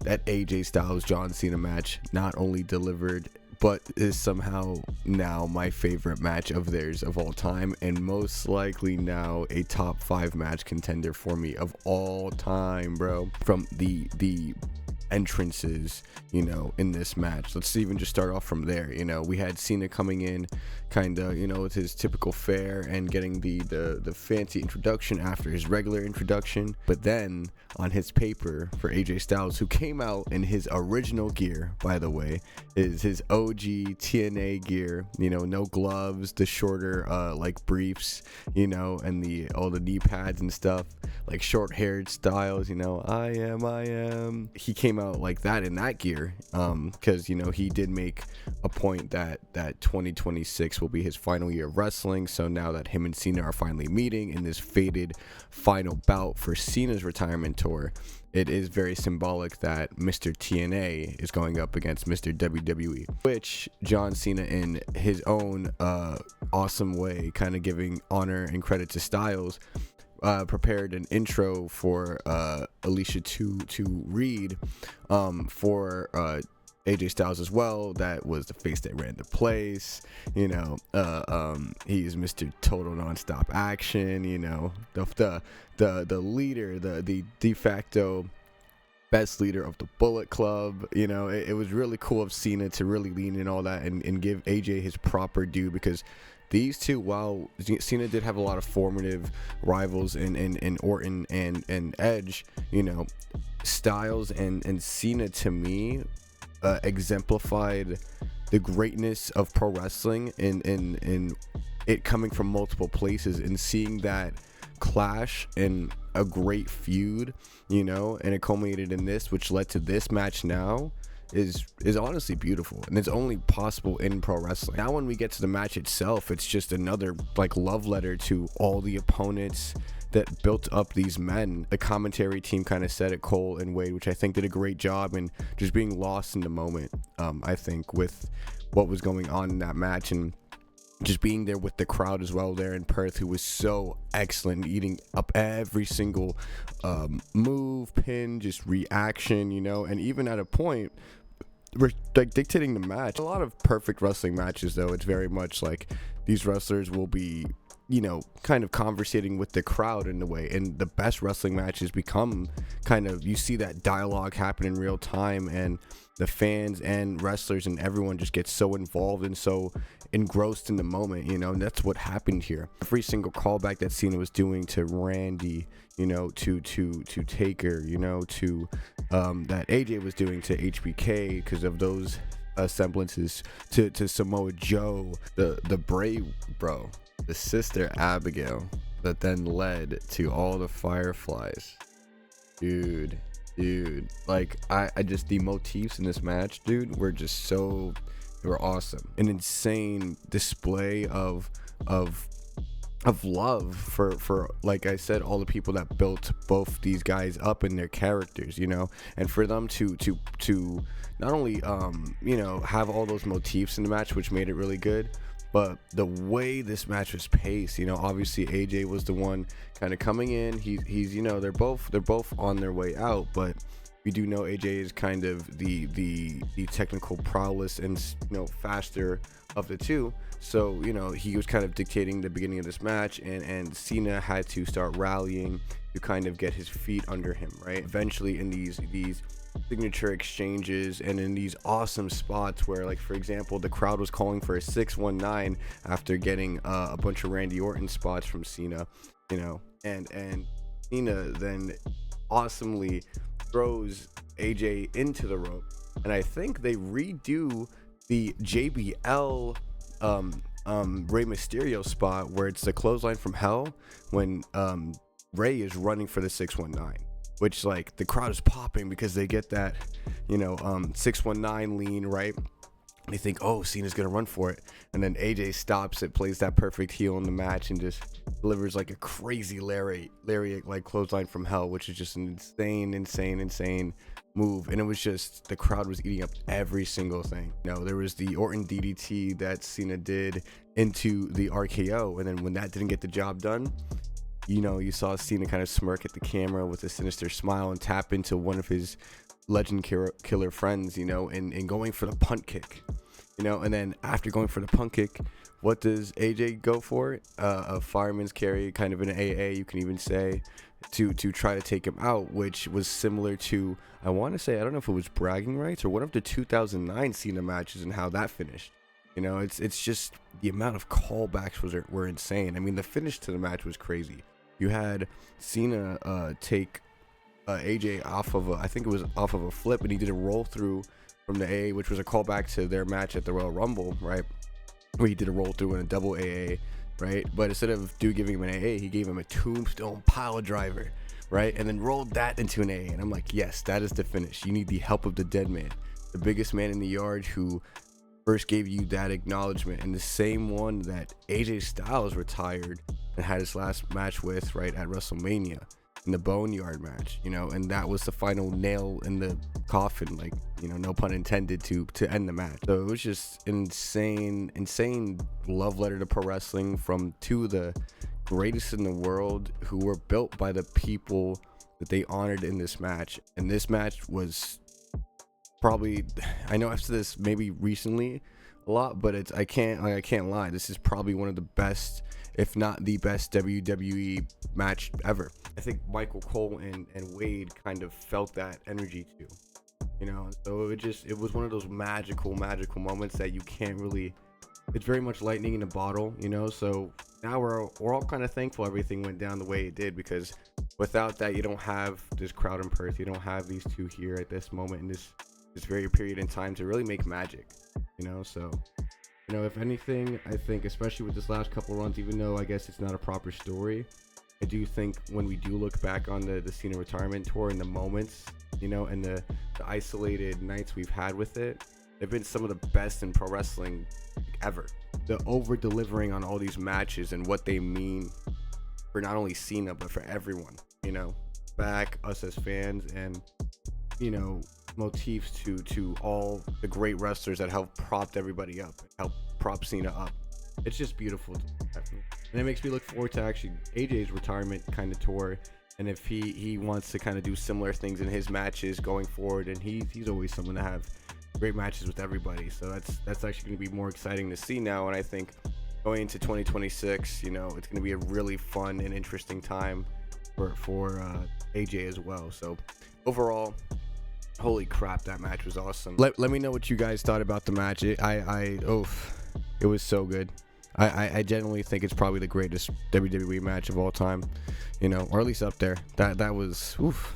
that AJ Styles John Cena match not only delivered, but is somehow now my favorite match of theirs of all time, and most likely now a top 5 match contender for me of all time, bro. From the entrances, you know, in this match, let's even just start off from there. You know, we had Cena coming in kind of, you know, with his typical fare and getting the fancy introduction after his regular introduction. But then on his paper for AJ Styles, who came out in his original gear, by the way, is his OG TNA gear, you know, no gloves, the shorter like briefs, you know, and all the knee pads and stuff, like short haired styles, you know, I am. He came out like that in that gear, because, you know, he did make a point that 2026 will be his final year of wrestling. So now that him and Cena are finally meeting in this fated final bout for Cena's retirement tour, it is very symbolic that Mr. TNA is going up against Mr. WWE, which John Cena, in his own awesome way, kind of giving honor and credit to Styles, prepared an intro for Alicia to read for AJ Styles as well. That was the face that ran the place, you know. He's Mr. Total Nonstop Action, you know, the leader, the de facto best leader of the Bullet Club. You know, it was really cool of Cena to really lean in all that and give AJ his proper due, because these two, while Cena did have a lot of formative rivals in Orton and Edge, you know, Styles and Cena, to me, exemplified the greatness of pro wrestling in it coming from multiple places, and seeing that clash in a great feud, you know, and it culminated in this, which led to this match now, is honestly beautiful, and it's only possible in pro wrestling. Now when we get to the match itself, it's just another like love letter to all the opponents that built up these men. The commentary team kind of said it, Cole and Wade, which I think did a great job in just being lost in the moment, I think, with what was going on in that match, and just being there with the crowd as well there in Perth, who was so excellent, eating up every single move, pin, just reaction, you know. And even at a point, we're like dictating the match. A lot of perfect wrestling matches, though, it's very much like these wrestlers will be, you know, kind of conversating with the crowd in a way, and the best wrestling matches become kind of, you see that dialogue happen in real time, and the fans and wrestlers and everyone just gets so involved and so engrossed in the moment, you know. And that's what happened here. Every single callback that Cena was doing to Randy, you know, to Taker, you know, to that AJ was doing to HBK, because of those semblances to Samoa Joe, the Bray bro, the sister Abigail, that then led to all the Fireflies. Dude, like I just, the motifs in this match, dude, were just so, they were awesome. An insane display of love for, like I said, all the people that built both these guys up in their characters, you know. And for them to not only you know, have all those motifs in the match, which made it really good, but the way this match was paced, you know, obviously AJ was the one kind of coming in. He's you know, they're both on their way out, but we do know AJ is kind of the technical prowess and, you know, faster of the two. So, you know, he was kind of dictating the beginning of this match, and Cena had to start rallying to kind of get his feet under him, right? Eventually in these signature exchanges and in these awesome spots where, like, for example, the crowd was calling for a 619 after getting a bunch of Randy Orton spots from Cena, you know, and Cena then awesomely throws AJ into the rope, and I think they redo the JBL Rey Mysterio spot where it's the clothesline from hell when Rey is running for the 619, which, like, the crowd is popping because they get that, you know, 619 lean, right? They think, oh, Cena's gonna run for it, and then AJ stops it, plays that perfect heel in the match, and just delivers like a crazy lariat like clothesline from hell, which is just an insane move. And it was just, the crowd was eating up every single thing. You know, there was the Orton DDT that Cena did into the RKO, and then when that didn't get the job done, you know, you saw Cena kind of smirk at the camera with a sinister smile and tap into one of his legend killer friends, you know, and going for the punt kick, you know, and then after going for the punt kick, what does AJ go for? A fireman's carry, kind of an AA, you can even say, to try to take him out, which was similar to, I want to say, I don't know if it was bragging rights or one of the 2009 Cena matches and how that finished. You know, it's just the amount of callbacks were insane. I mean, the finish to the match was crazy. You had Cena take AJ off of I think it was off of a flip, and he did a roll through from the AA, which was a callback to their match at the Royal Rumble, right? Where he did a roll through and a double AA, right? But instead of giving him an AA, he gave him a tombstone pile driver, right? And then rolled that into an AA. And I'm like, yes, that is the finish. You need the help of the dead man, the biggest man in the yard, who first gave you that acknowledgement, and the same one that AJ Styles retired and had his last match with, right, at WrestleMania in the Boneyard match, you know, and that was the final nail in the coffin, like, you know, no pun intended, to end the match. So it was just insane love letter to pro wrestling from two of the greatest in the world, who were built by the people that they honored in this match. And this match was probably, I know I've said this maybe recently a lot, but I can't lie, this is probably one of the best, if not the best, WWE match ever. I think Michael Cole and Wade kind of felt that energy too, you know. So it was one of those magical moments that you can't really, it's very much lightning in a bottle, you know. So now we're all kind of thankful everything went down the way it did, because without that, you don't have this crowd in Perth, you don't have these two here at this moment in this very period in time to really make magic, you know. So, you know, if anything, I think especially with this last couple runs, even though I guess it's not a proper story, I do think when we do look back on the Cena retirement tour and the moments, you know, and the isolated nights we've had with it, they've been some of the best in pro wrestling ever. The over delivering on all these matches and what they mean for not only Cena but for everyone, you know, back us as fans, and, you know, motifs to all the great wrestlers that helped prop everybody up, help prop Cena up. It's just beautiful, and it makes me look forward to actually AJ's retirement kind of tour, and if he wants to kind of do similar things in his matches going forward. And he's always someone to have great matches with everybody, so that's actually going to be more exciting to see now. And I think going into 2026, you know, it's going to be a really fun and interesting time for AJ as well. So overall, holy crap, that match was awesome. Let me know what you guys thought about the match. It was so good. I genuinely think it's probably the greatest WWE match of all time, you know, or at least up there. That was oof.